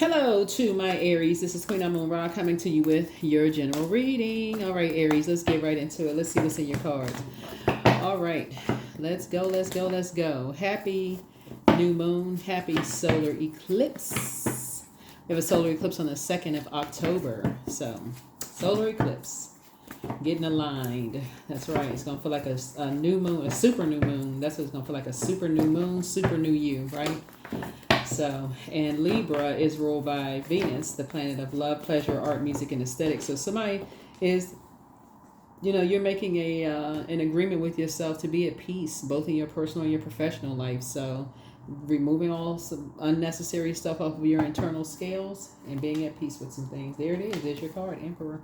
Hello to my Aries. This is Queen Amun Ra coming to you with your general reading. All right, Aries, let's get right into it. Let's see what's in your cards. All right, let's go, let's go, let's go. Happy new moon, happy solar eclipse. We have a solar eclipse on the 2nd of October. So, solar eclipse, getting aligned. That's right. It's going to feel like a new moon, a super new moon. That's what it's going to feel like, a super new moon, super new you, right? So, and Libra is ruled by Venus, the planet of love, pleasure, art, music, and aesthetics. So somebody is, you're making an agreement with yourself to be at peace, both in your personal and your professional life. So, removing all some unnecessary stuff off of your internal scales and being at peace with some things. There it is. There's your card, Emperor.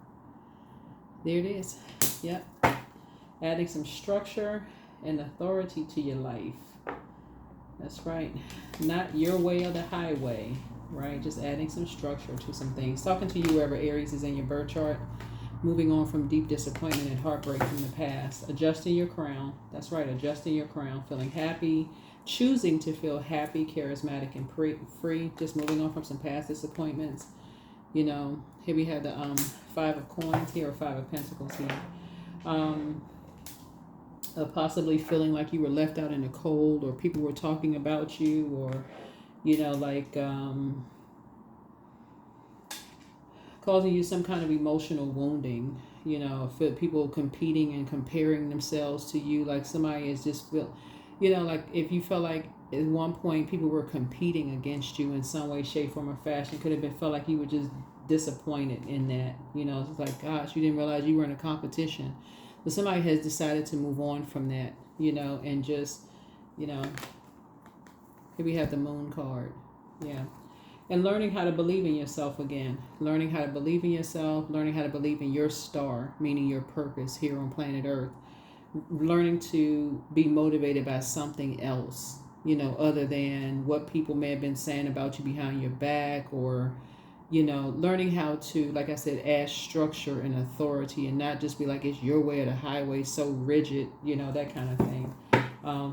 There it is. Yep. Adding some structure and authority to your life. That's right. Not your way or the highway, right? Just adding some structure to some things. Talking to you wherever Aries is in your birth chart. Moving on from deep disappointment and heartbreak from the past. Adjusting your crown. That's right. Adjusting your crown. Feeling happy. Choosing to feel happy, charismatic, and free. Just moving on from some past disappointments. Here we have the 5 of coins here, or 5 of pentacles here. Of possibly feeling like you were left out in the cold, or people were talking about you, or causing you some kind of emotional wounding. Feel people competing and comparing themselves to you, like somebody is just feel, like if you felt like at one point people were competing against you in some way, shape, form, or fashion, could have been felt like you were just disappointed in that. It's like, gosh, you didn't realize you were in a competition. But somebody has decided to move on from that, and just, here we have the moon card. Yeah. And learning how to believe in yourself again. Learning how to believe in yourself, learning how to believe in your star, meaning your purpose here on planet Earth. Learning to be motivated by something else, other than what people may have been saying about you behind your back, or learning how to, like I said, add structure and authority, and not just be like it's your way or the highway, so rigid, that kind of thing.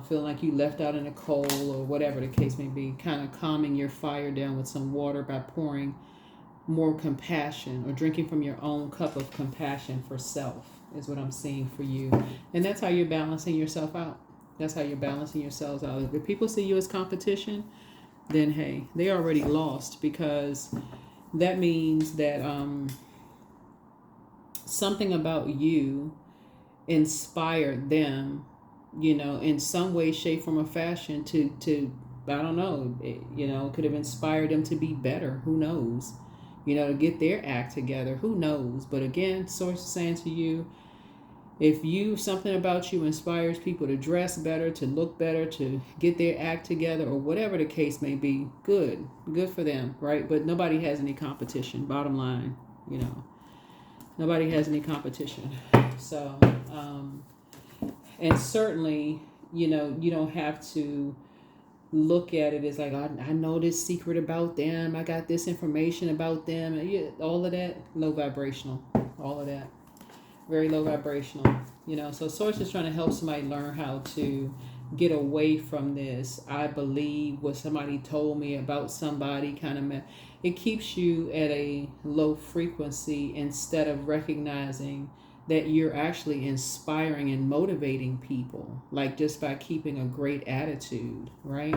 Feeling like you left out in the cold, or whatever the case may be. Kind of calming your fire down with some water by pouring more compassion, or drinking from your own cup of compassion for self, is what I'm seeing for you. And that's how you're balancing yourself out. That's how you're balancing yourselves out. If people see you as competition, then hey, they already lost, because that means that something about you inspired them, in some way, shape, form, or fashion to I don't know, could have inspired them to be better. Who knows? To get their act together. Who knows? But again, source is saying to you, if something about you inspires people to dress better, to look better, to get their act together, or whatever the case may be, good for them, right? But nobody has any competition. Bottom line, nobody has any competition. So, and certainly, you don't have to look at it as like, I know this secret about them. I got this information about them. All of that, low vibrational. All of that. Very low vibrational, so source is trying to help somebody learn how to get away from this I believe what somebody told me about somebody kind of it keeps you at a low frequency, instead of recognizing that you're actually inspiring and motivating people, like just by keeping a great attitude, right?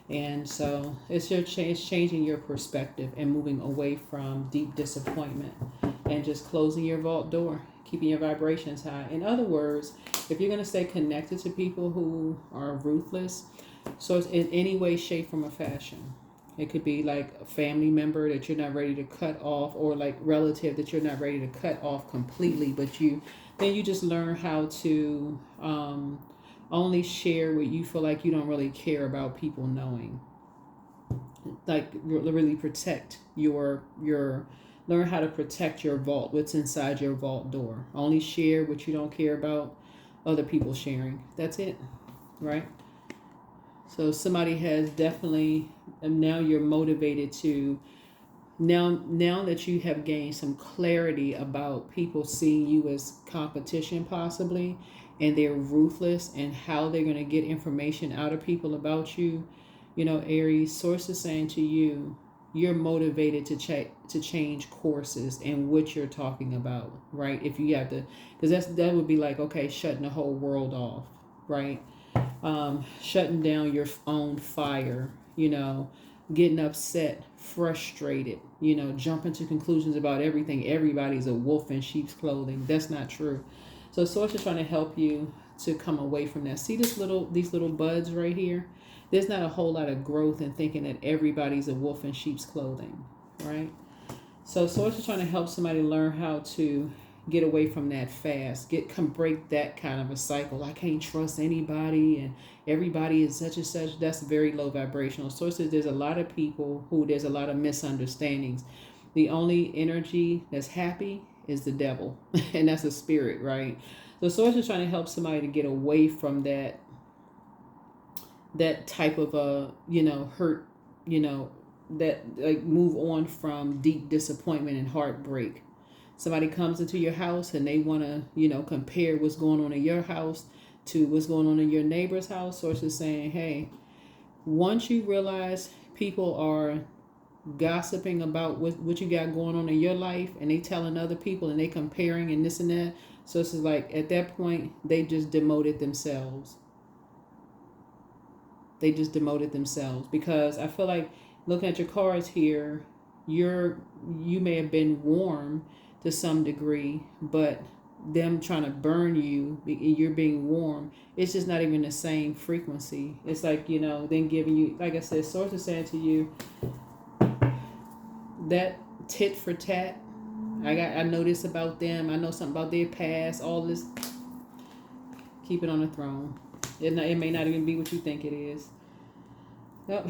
And so it's changing your perspective and moving away from deep disappointment, and just closing your vault door, keeping your vibrations high. In other words, if you're going to stay connected to people who are ruthless, so it's in any way, shape, form, or fashion. It could be like a family member that you're not ready to cut off, or like relative that you're not ready to cut off completely, but you just learn how to only share what you feel like you don't really care about people knowing. Like really protect your learn how to protect your vault, what's inside your vault door. Only share what you don't care about other people sharing. That's it, right? So somebody has definitely, and now you're motivated to, now that you have gained some clarity about people seeing you as competition possibly, and they're ruthless, and how they're going to get information out of people about you, Aries, source is saying to you, you're motivated to change courses and what you're talking about, right? If you have to, because that would be like, okay, shutting the whole world off, right? Shutting down your own fire, getting upset, frustrated, jumping to conclusions about everything. Everybody's a wolf in sheep's clothing. That's not true. So Source is trying to help you to come away from that. See these little buds right here? There's not a whole lot of growth in thinking that everybody's a wolf in sheep's clothing, right? So Source is trying to help somebody learn how to get away from that fast, break that kind of a cycle. I can't trust anybody and everybody is such and such. That's very low vibrational. Source says there's a lot of people who there's a lot of misunderstandings. The only energy that's happy is the devil, and that's a spirit, right? So Source is trying to help somebody to get away from that type of hurt, that like move on from deep disappointment and heartbreak. Somebody comes into your house and they want to, compare what's going on in your house to what's going on in your neighbor's house. Source is saying, hey, once you realize people are gossiping about what you got going on in your life and they telling other people and they comparing and this and that. So it's like at that point, they just demoted themselves. They just demoted themselves because I feel like looking at your cards here, you may have been warm to some degree, but them trying to burn you, you're being warm. It's just not even the same frequency. It's like, then giving you, like I said, Source is saying to you, that tit for tat, I know this about them. I know something about their past, all this. Keep it on the throne. It may not even be what you think it is. Yep.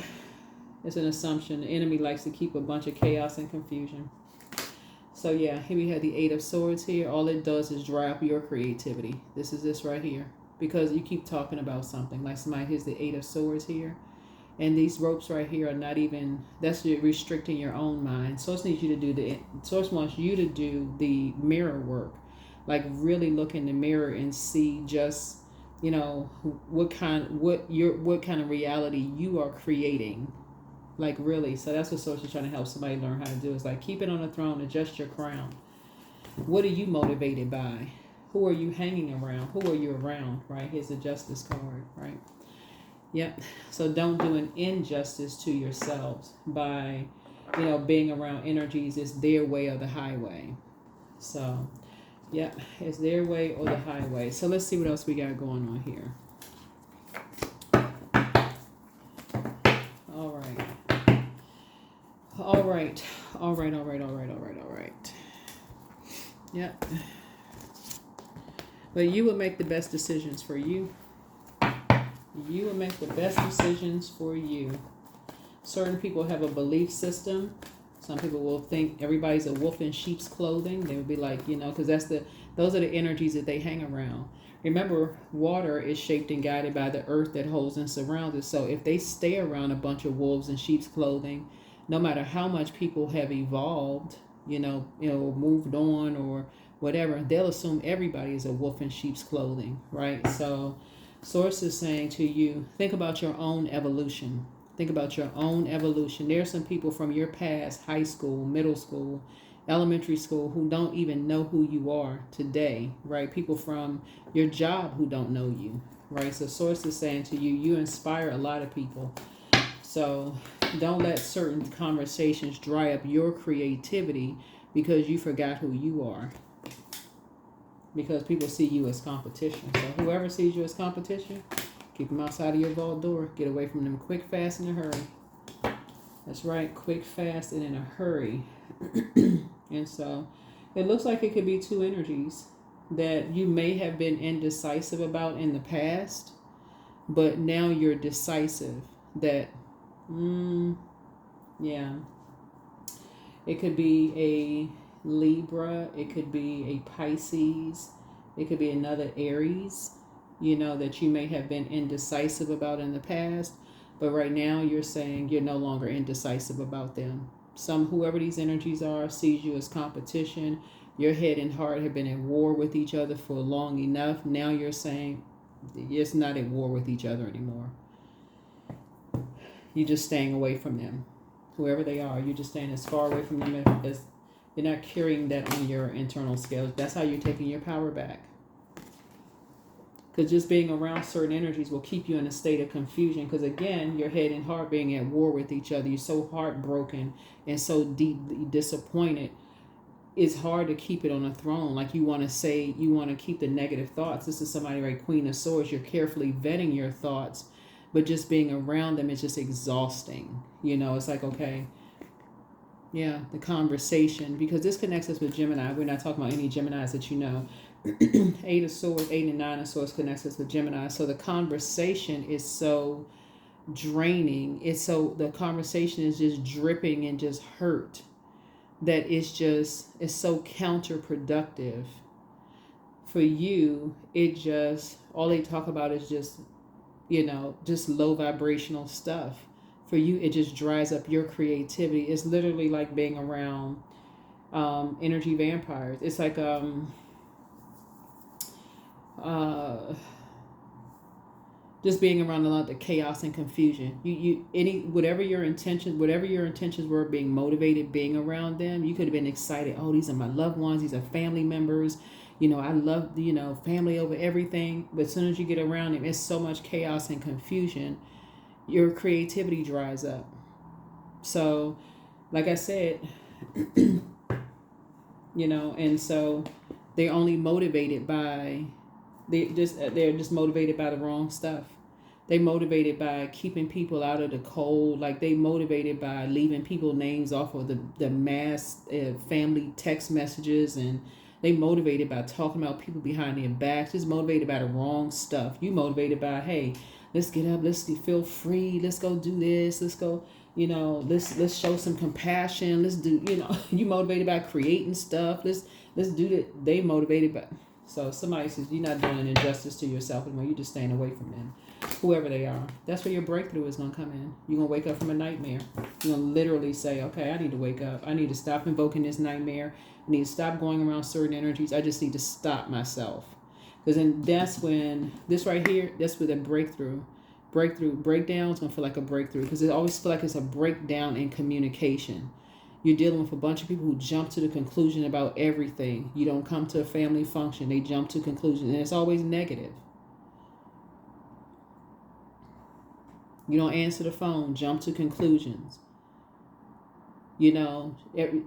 It's an assumption. The enemy likes to keep a bunch of chaos and confusion. So yeah, here we have the Eight of Swords here. All it does is dry up your creativity. This is this right here. Because you keep talking about something. Like somebody here's the Eight of Swords here. And these ropes right here are not even, that's restricting your own mind. Source needs you to do Source wants you to do the mirror work. Like really look in the mirror and see just, what kind of reality you are creating. Like really. So that's what Source is trying to help somebody learn how to do. Is like keep it on the throne, adjust your crown. What are you motivated by? Who are you hanging around? Who are you around? Right? Here's the Justice card, right? Yep. So don't do an injustice to yourselves by, being around energies. It's their way or the highway. So, yep, it's their way or the highway. So let's see what else we got going on here. All right. Yep. But you will make the best decisions for you. You will make the best decisions for you. Certain people have a belief system. Some people will think everybody's a wolf in sheep's clothing. They would be like, because those are the energies that they hang around. Remember, water is shaped and guided by the earth that holds and surrounds it. So if they stay around a bunch of wolves in sheep's clothing, no matter how much people have evolved, moved on or whatever, they'll assume everybody is a wolf in sheep's clothing, right? So Source is saying to you, think about your own evolution. Think about your own evolution. There are some people from your past, high school, middle school, elementary school, who don't even know who you are today, right? People from your job who don't know you, right? So Source is saying to you, you inspire a lot of people. So don't let certain conversations dry up your creativity because you forgot who you are. Because people see you as competition. So whoever sees you as competition, keep them outside of your vault door. Get away from them quick, fast, in a hurry. That's right, quick, fast, and in a hurry. And so it looks like it could be two energies that you may have been indecisive about in the past, but now you're decisive that, yeah. It could be a Libra, it could be a Pisces, it could be another Aries, that you may have been indecisive about in the past, but right now you're saying you're no longer indecisive about them. Whoever these energies are sees you as competition. Your head and heart have been at war with each other for long enough. Now you're saying it's not at war with each other anymore. You're just staying away from them. Whoever they are, you're just staying as far away from them as you're not carrying that on your internal scales. That's how you're taking your power back. Because just being around certain energies will keep you in a state of confusion. Because again, your head and heart being at war with each other. You're so heartbroken and so deeply disappointed. It's hard to keep it on a throne. Like you want to say, you want to keep the negative thoughts. This is somebody, right? Queen of Swords. You're carefully vetting your thoughts. But just being around them is just exhausting. You know, it's like, okay, yeah, the conversation. Because this connects us with Gemini. We're not talking about any Geminis that you know. 8 of Swords, 8 and 9 of Swords connects us with Gemini. So the conversation is so draining. The conversation is just dripping and just hurt. That it's so counterproductive. For you, all they talk about is just, just low vibrational stuff. For you, it just dries up your creativity. It's literally like being around energy vampires. It's like just being around a lot of the chaos and confusion. Whatever your intentions were, being motivated, being around them, you could have been excited. Oh, these are my loved ones. These are family members. I love, family over everything. But as soon as you get around them, it's so much chaos and confusion. Your creativity dries up. So, like I said, and so they're only motivated by, they're just motivated by the wrong stuff. They motivated by keeping people out of the cold. Like they motivated by leaving people names off of the mass family text messages, and they motivated by talking about people behind their backs. Just motivated by the wrong stuff. You motivated by, hey, let's get up, let's feel free, let's go do this, let's go, let's show some compassion, let's do, you motivated by creating stuff, let's do that. They motivated by. So somebody says you're not doing an injustice to yourself anymore. You're just staying away from them, whoever they are. That's where your breakthrough is going to come in. You're going to wake up from a nightmare. You're going to literally say, okay, I need to wake up. I need to stop invoking this nightmare. I need to stop going around certain energies. I just need to stop myself. Because then that's when, this right here, that's where the breakdown is going to feel like a breakthrough. Because it always feels like it's a breakdown in communication. You're dealing with a bunch of people who jump to the conclusion about everything. You don't come to a family function, they jump to conclusions, and it's always negative. You don't answer the phone, jump to conclusions.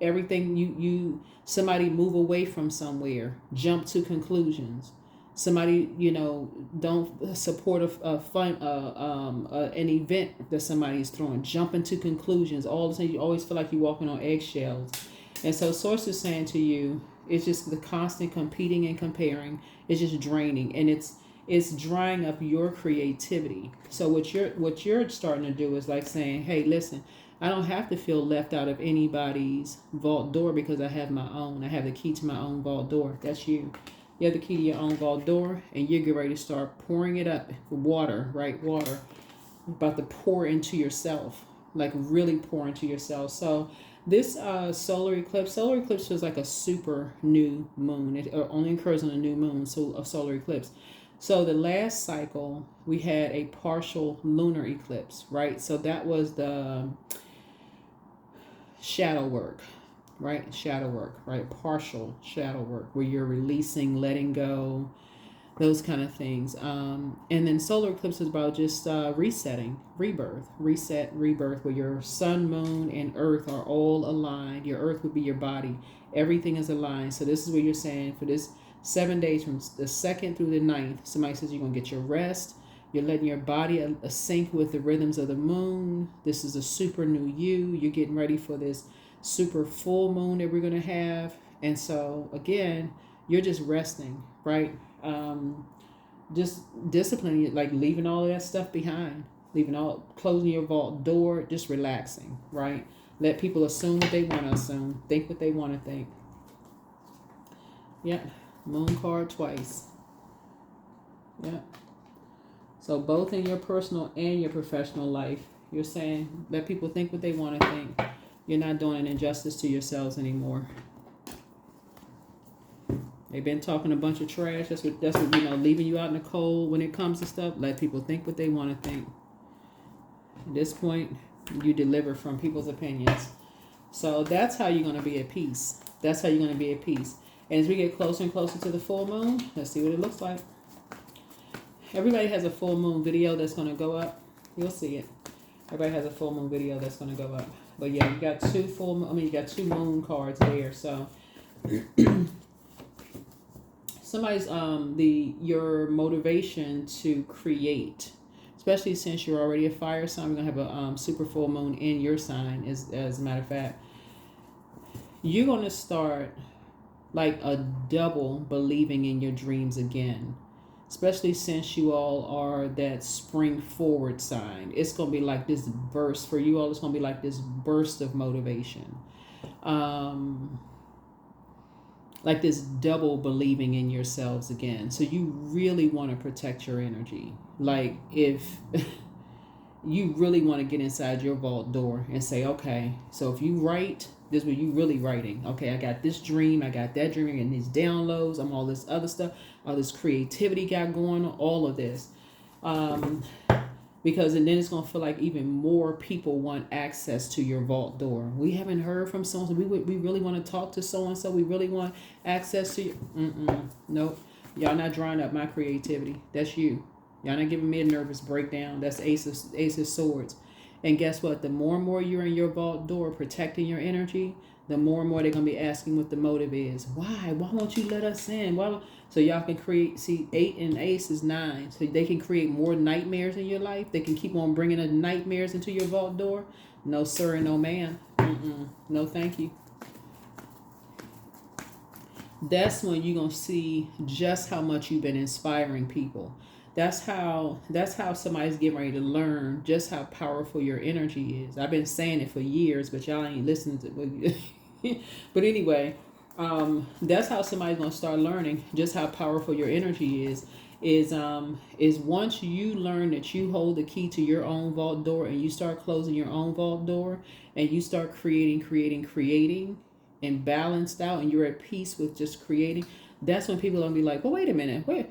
Everything somebody move away from somewhere, jump to conclusions. Somebody, don't support an event that somebody's throwing, jump into conclusions. All of a sudden, you always feel like you're walking on eggshells. And so Source is saying to you, it's just the constant competing and comparing. It's just draining, and it's drying up your creativity. So what you're starting to do is like saying, hey, listen, I don't have to feel left out of anybody's vault door because I have my own. I have the key to my own vault door. That's you. You have the key to your own vault door, and you're getting ready to start pouring it up. Water, right? Water. About to pour into yourself. Like really pour into yourself. So this solar eclipse feels like a super new moon. It only occurs on a new moon, so a solar eclipse. So the last cycle, we had a partial lunar eclipse, right? So that was the shadow work. Right? Shadow work, right? Partial shadow work where you're releasing, letting go, those kind of things. And then solar eclipse is about just resetting, reset, rebirth, where your sun, moon, and earth are all aligned. Your earth would be your body. Everything is aligned. So this is what you're saying for this 7 days from the 2nd through the 9th. Somebody says you're going to get your rest. You're letting your body sync with the rhythms of the moon. This is a super new you. You're getting ready for this super full moon that we're going to have. And so again, you're just resting, right? Just disciplining, like leaving all of that stuff behind, closing your vault door, just relaxing, right? Let people assume what they want to assume, think what they want to think. Yep. Moon card twice. Yep. So both in your personal and your professional life, you're saying let people think what they want to think. You're not doing an injustice to yourselves anymore. They've been talking a bunch of trash. That's what leaving you out in the cold when it comes to stuff. Let people think what they want to think. At this point, You deliver from people's opinions. So that's how you're going to be at peace. That's how you're going to be at peace. And as we get closer and closer to the full moon, let's see what it looks like. Everybody has a full moon video that's going to go up. You'll see it. Everybody has a full moon video that's going to go up. But yeah, you got you got two moon cards there. So somebody's your motivation to create, especially since you're already a fire sign. We're gonna have a super full moon in your sign. As a matter of fact, you're gonna start like a double believing in your dreams again. Especially since you all are that spring forward sign. It's gonna be like this burst for you all. It's gonna be like this burst of motivation. Like this double believing in yourselves again. So you really want to protect your energy. Like if you really want to get inside your vault door and say, okay, so if you write, this is what you really writing. Okay, I got this dream, I got that dream, and these downloads, I'm all this other stuff, all this creativity got going on, all of this. Because and then it's going to feel like even more people want access to your vault door. We haven't heard from someone. We really want to talk to so-and-so. We really want access to you. Nope. Y'all not drawing up my creativity. That's you. Y'all not giving me a nervous breakdown. That's Ace of Swords. And guess what? The more and more you're in your vault door protecting your energy, the more and more they're going to be asking what the motive is. Why? Why won't you let us in? Why? So y'all can create, see, 8 and Ace is 9. So they can create more nightmares in your life. They can keep on bringing the nightmares into your vault door. No, sir, and no, ma'am. No, thank you. That's when you're going to see just how much you've been inspiring people. That's how somebody's getting ready to learn just how powerful your energy is. I've been saying it for years, but y'all ain't listening to it. But anyway, that's how somebody's gonna start learning just how powerful your energy is. Is once you learn that you hold the key to your own vault door and you start closing your own vault door and you start creating and balanced out and you're at peace with just creating, that's when people are gonna be like, well, wait a minute, wait.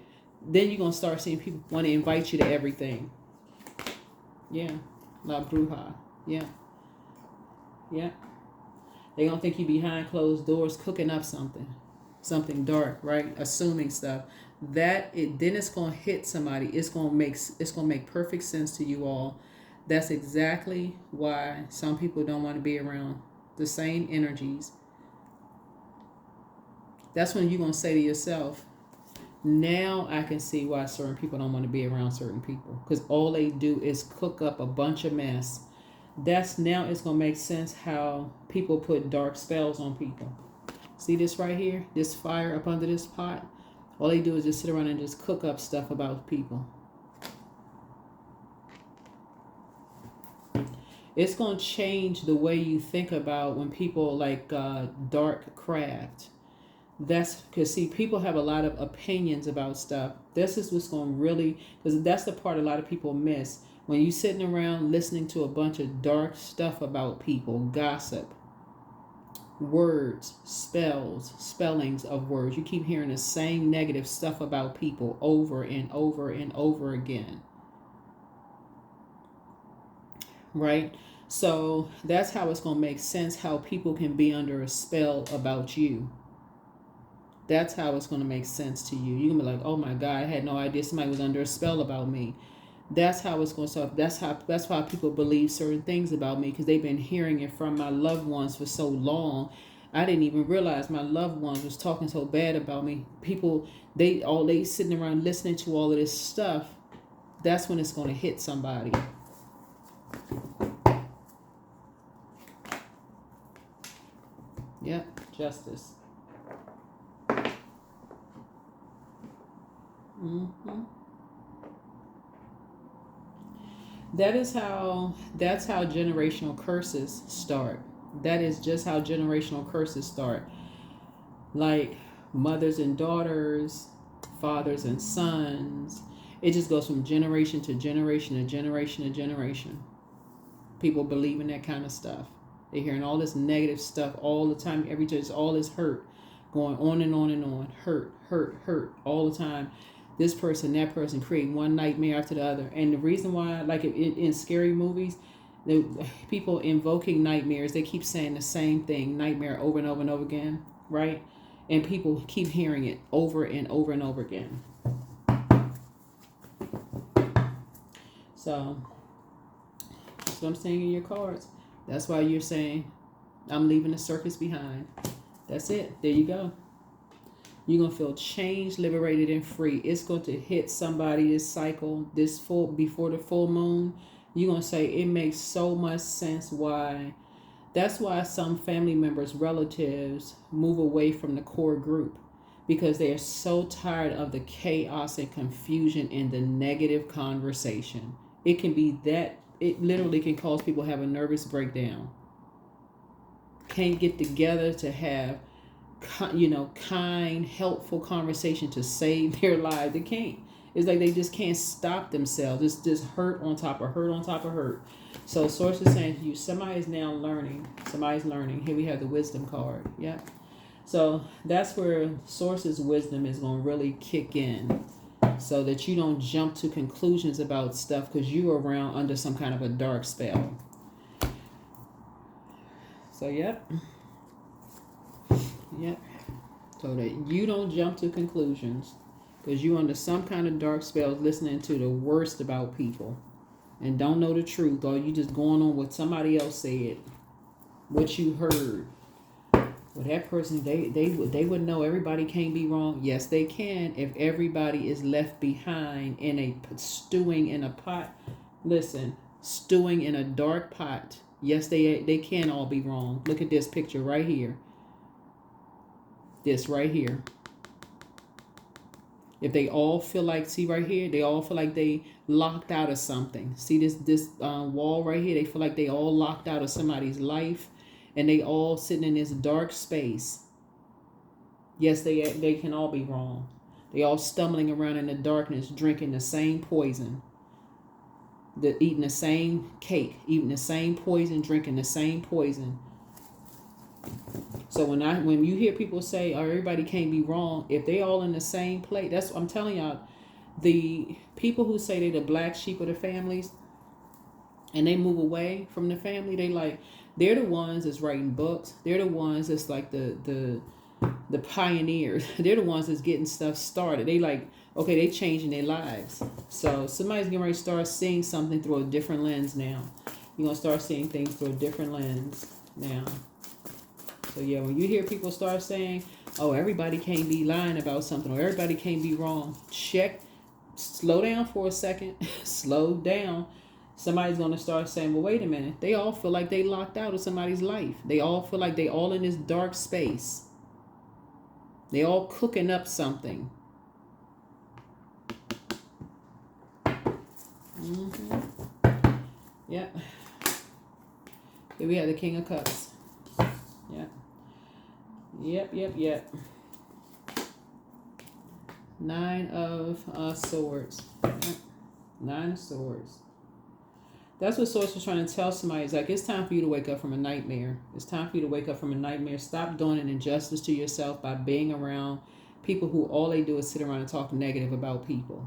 Then you're going to start seeing people want to invite you to everything. Yeah. La Bruja. Yeah. Yeah. They're going to think you behind closed doors cooking up something dark, right? Assuming stuff. Then it's going to hit somebody. It's going to make perfect sense to you all. That's exactly why some people don't want to be around the same energies. That's when you're going to say to yourself, now I can see why certain people don't want to be around certain people, because all they do is cook up a bunch of mess. It's going to make sense how people put dark spells on people. See this right here? This fire up under this pot? All they do is just sit around and just cook up stuff about people. It's going to change the way you think about when people like dark craft. That's because, see, people have a lot of opinions about stuff. This is what's going to really, because that's the part a lot of people miss. When you sitting around listening to a bunch of dark stuff about people, gossip, words, spellings of words. You keep hearing the same negative stuff about people over and over and over again. Right? So that's how it's going to make sense how people can be under a spell about you. That's how it's going to make sense to you. You're going to be like, oh my God, I had no idea somebody was under a spell about me. That's how it's going to start. That's why people believe certain things about me, because they've been hearing it from my loved ones for so long. I didn't even realize my loved ones was talking so bad about me. People, they sitting around listening to all of this stuff. That's when it's going to hit somebody. Yep, justice. That's how generational curses start. That is just how generational curses start. Like mothers and daughters, fathers and sons. It just goes from generation to generation to generation to generation. People believe in that kind of stuff. They're hearing all this negative stuff all the time. Every day, all this hurt going on and on and on. Hurt all the time. This person, that person, creating one nightmare after the other. And the reason why, like in scary movies, The people invoking nightmares, they keep saying the same thing, nightmare, over and over and over again, right? And people keep hearing it over and over and over again. So that's what I'm saying in your cards. That's why you're saying, I'm leaving the circus behind. That's it. There you go. You're going to feel changed, liberated, and free. It's going to hit somebody this cycle, this full, before the full moon. You're going to say, it makes so much sense why. That's why some family members, relatives, move away from the core group. Because they are so tired of the chaos and confusion and the negative conversation. It can be that, it literally can cause people to have a nervous breakdown. Can't get together to have, kind, helpful conversation to save their lives. They can't. It's like they just can't stop themselves. It's just hurt on top of hurt on top of hurt. So source is saying to you, somebody is now learning. Somebody's learning. Here we have the wisdom card. Yeah. So that's where source's wisdom is going to really kick in, so that you don't jump to conclusions about stuff because you're around under some kind of a dark spell. So yep. So that you don't jump to conclusions because you're under some kind of dark spells, listening to the worst about people and don't know the truth, or you just going on what somebody else said, what you heard. Well, that person, they would know everybody can't be wrong. Yes, they can, if everybody is left behind in a stewing in a pot. Listen, stewing in a dark pot. Yes, they can all be wrong. Look at this picture right here. This right here. If they all feel like, see right here, they all feel like they locked out of something. See this wall right here? They feel like they all locked out of somebody's life, and they all sitting in this dark space. Yes, they can all be wrong. They all stumbling around in the darkness, drinking the same poison, eating the same cake, eating the same poison, drinking the same poison. So when you hear people say, "Oh, everybody can't be wrong," if they all in the same place, that's what I'm telling y'all. The people who say they're the black sheep of the families, and they move away from the family, they're the ones that's writing books. They're the ones that's like the pioneers. They're the ones that's getting stuff started. They changing their lives. So somebody's getting ready to start seeing something through a different lens now. You're gonna start seeing things through a different lens now. So yeah, when you hear people start saying, "Oh, everybody can't be lying about something," or "Everybody can't be wrong," slow down for a second. Slow down. Somebody's going to start saying, "Well, wait a minute. They all feel like they locked out of somebody's life. They all feel like they all in this dark space. They all cooking up something." Yep. Here we have the King of Cups. Yep. Nine of Swords. Yep. Nine of Swords. That's what Source was trying to tell somebody. It's like, it's time for you to wake up from a nightmare. It's time for you to wake up from a nightmare. Stop doing an injustice to yourself by being around people who all they do is sit around and talk negative about people.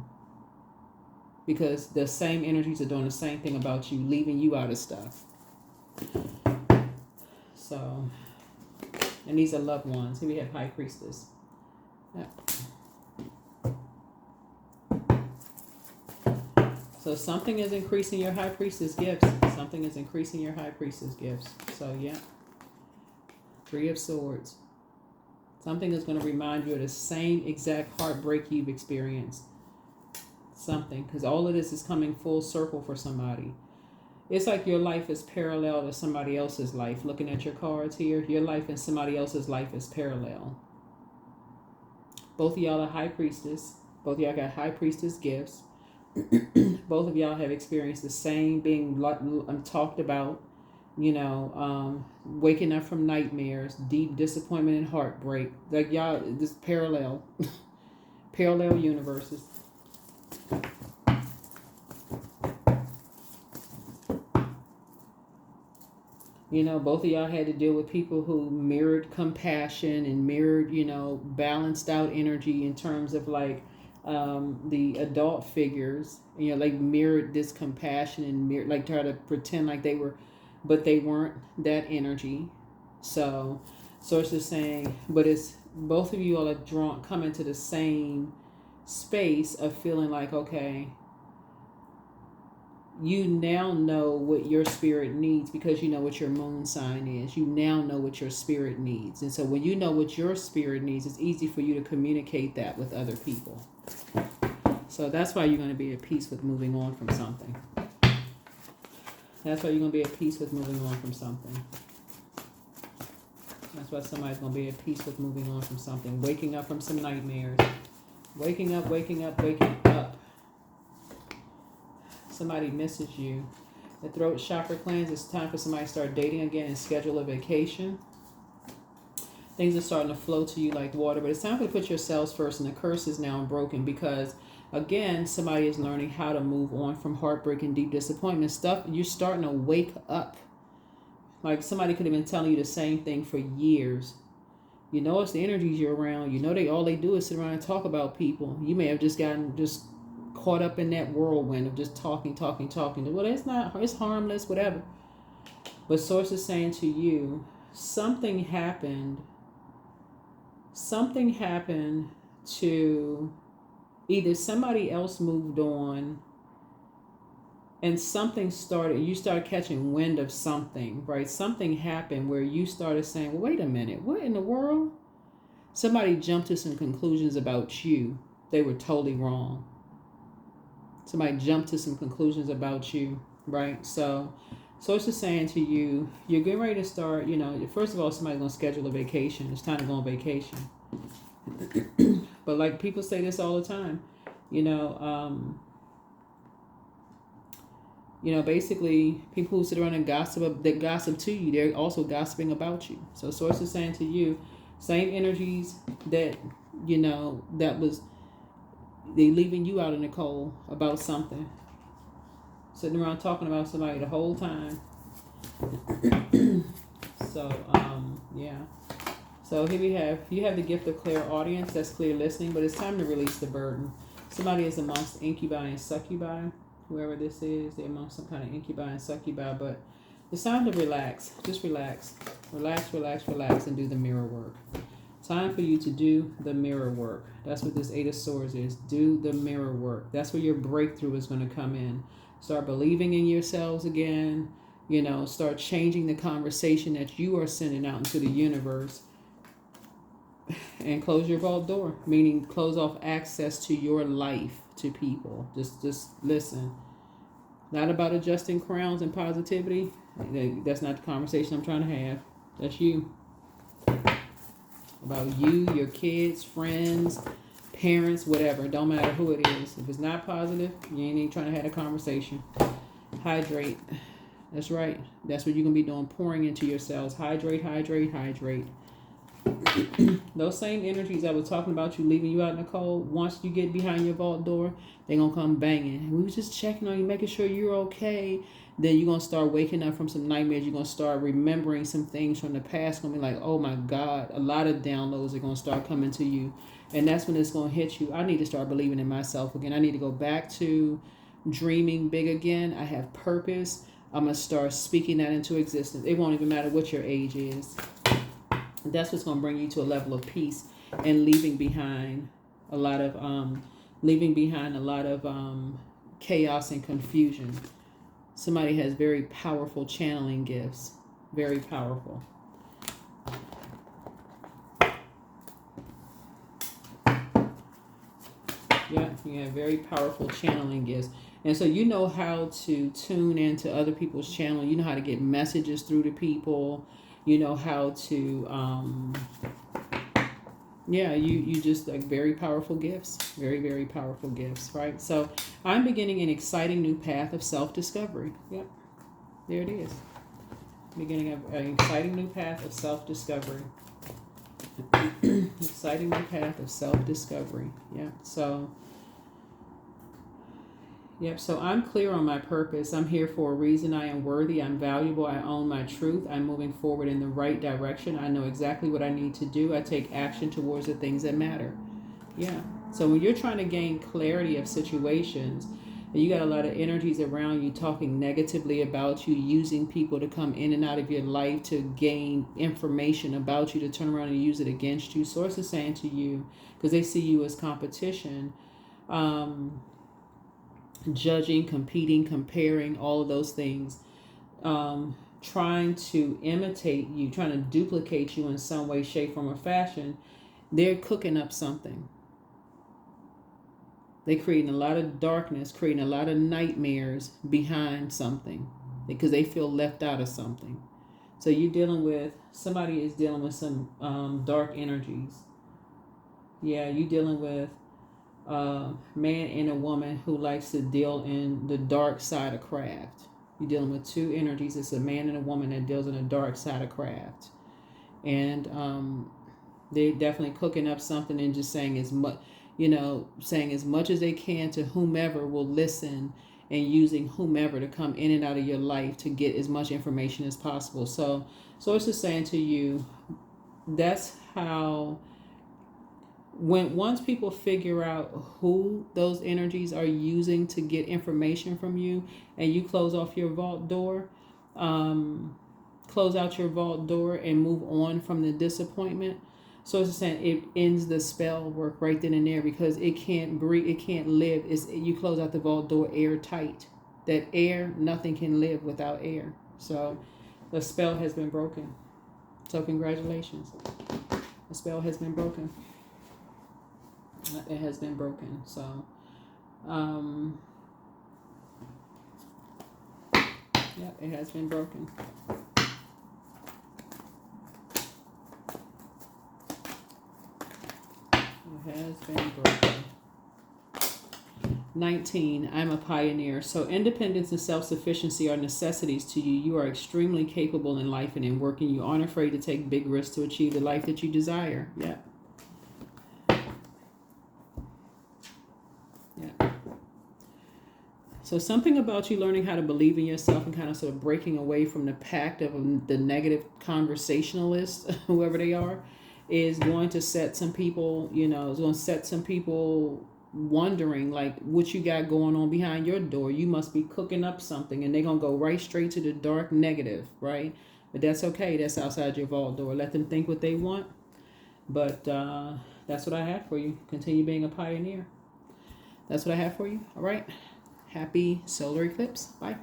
Because the same energies are doing the same thing about you, leaving you out of stuff. So, and these are loved ones. Here we have High Priestess. Yep. So something is increasing your High Priestess gifts. Something is increasing your High Priestess gifts. So yeah. Three of Swords. Something is going to remind you of the same exact heartbreak you've experienced. Something. Because all of this is coming full circle for somebody. It's like your life is parallel to somebody else's life. Looking at your cards here, your life and somebody else's life is parallel. Both of y'all are High Priestess. Both of y'all got High Priestess gifts. Both of y'all have experienced the same being talked about, waking up from nightmares, deep disappointment and heartbreak. Like y'all, this parallel universes. Both of y'all had to deal with people who mirrored compassion and mirrored, balanced out energy in terms of like The adult figures, you know, like mirrored this compassion and mirrored, like try to pretend like they were, but they weren't that energy. So it's just saying, but it's both of you all are drawn, come into the same space of feeling like, okay, you now know what your spirit needs because you know what your moon sign is. You now know what your spirit needs. And so when you know what your spirit needs, it's easy for you to communicate that with other people. So that's why you're going to be at peace with moving on from something. That's why you're going to be at peace with moving on from something. That's why somebody's going to be at peace with moving on from something. Waking up from some nightmares. Waking up, waking up, waking up. Somebody misses you. The throat chakra cleanse. It's time for somebody to start dating again and schedule a vacation. Things are starting to flow to you like water, but it's time to put yourselves first, and the curse is now broken because, again, somebody is learning how to move on from heartbreak and deep disappointment stuff. You're starting to wake up. Like somebody could have been telling you the same thing for years. You know it's the energies you're around. You know all they do is sit around and talk about people. You may have just gotten caught up in that whirlwind of just talking. Well, it's harmless, whatever. But Source is saying to you, something happened to either somebody else moved on and something started, you started catching wind of something, right? Something happened where you started saying, well, wait a minute, what in the world? Somebody jumped to some conclusions about you. They were totally wrong. Somebody jumped to some conclusions about you, right? So it's just saying to you, you're getting ready to start, first of all, somebody's going to schedule a vacation. It's time to go on vacation. But like people say this all the time, basically people who sit around and gossip, they gossip to you. They're also gossiping about you. So Source is saying to you, same energies that, they leaving you out in the cold about something. Sitting around talking about somebody the whole time. So, yeah. So here you have the gift of clear audience. That's clear listening, but it's time to release the burden. Somebody is amongst incubi and succubi. Whoever this is, they're amongst some kind of incubi and succubi, but it's time to relax. Just relax. Relax, and do the mirror work. Time for you to do the mirror work. That's what this Eight of Swords is. Do the mirror work. That's where your breakthrough is going to come in. Start believing in yourselves again. Start changing the conversation that you are sending out into the universe. And close your vault door, meaning close off access to your life to people. Just listen. Not about adjusting crowns and positivity. That's not the conversation I'm trying to have. That's you. About you, your kids, friends, parents, whatever. It don't matter who it is. If it's not positive, you ain't even trying to have a conversation. Hydrate. That's right. That's what you're going to be doing. Pouring into yourselves. Hydrate. Those same energies I was talking about, you leaving you out in the cold, once you get behind your vault door, they're going to come banging. We was just checking on you, making sure you're okay. Then you're going to start waking up from some nightmares. You're going to start remembering some things from the past. Going to be like, oh my God, a lot of downloads are going to start coming to you. And that's when it's going to hit you. I need to start believing in myself again. I need to go back to dreaming big again. I have purpose. I'm going to start speaking that into existence. It won't even matter what your age is. That's what's going to bring you to a level of peace and leaving behind a lot of chaos and confusion. Somebody has very powerful channeling gifts. Very powerful. Yeah, you have very powerful channeling gifts. And so you know how to tune into other people's channel. You know how to get messages through to people. You know how to, you just like very powerful gifts. Very, very powerful gifts, right? So I'm beginning an exciting new path of self-discovery. Yep, there it is. Beginning of an exciting new path of self-discovery. Exciting new path of self-discovery. Yeah, so... Yep, so I'm clear on my purpose. I'm here for a reason. I am worthy. I'm valuable. I own my truth. I'm moving forward in the right direction. I know exactly what I need to do. I take action towards the things that matter. Yeah, So when you're trying to gain clarity of situations, and you got a lot of energies around you talking negatively about you, using people to come in and out of your life to gain information about you, to turn around and use it against you. Source is saying to you, because they see you as competition, judging, competing, comparing, all of those things, trying to imitate you, trying to duplicate you in some way, shape, form, or fashion. They're cooking up something. They're creating a lot of darkness, creating a lot of nightmares behind something because they feel left out of something. So you're dealing with, somebody is dealing with some dark energies. Yeah, you're dealing with a man and a woman who likes to deal in the dark side of craft. You're dealing with two energies. It's a man and a woman that deals in the dark side of craft. And they're definitely cooking up something and just saying as much, saying as much as they can to whomever will listen, and using whomever to come in and out of your life to get as much information as possible. So it's just saying to you, that's how, once people figure out who those energies are using to get information from you, and you close off your vault door, close out your vault door and move on from the disappointment. So it's saying it ends the spell work right then and there, because it can't breathe, it can't live. You close out the vault door airtight. That air, nothing can live without air. So the spell has been broken. So congratulations. The spell has been broken. It has been broken. So yeah, it has been broken. It has been broken. 19, I'm a pioneer. So independence and self-sufficiency are necessities to you. You are extremely capable in life and in working. You aren't afraid to take big risks to achieve the life that you desire. Yeah. Yeah. So something about you learning how to believe in yourself and kind of sort of breaking away from the pact of the negative conversationalists, whoever they are, is going to set some people, is going to set some people wondering like what you got going on behind your door. You must be cooking up something, and they're going to go right straight to the dark negative, right? But that's okay. That's outside your vault door. Let them think what they want. But that's what I have for you. Continue being a pioneer. That's what I have for you. All right. Happy solar eclipse. Bye.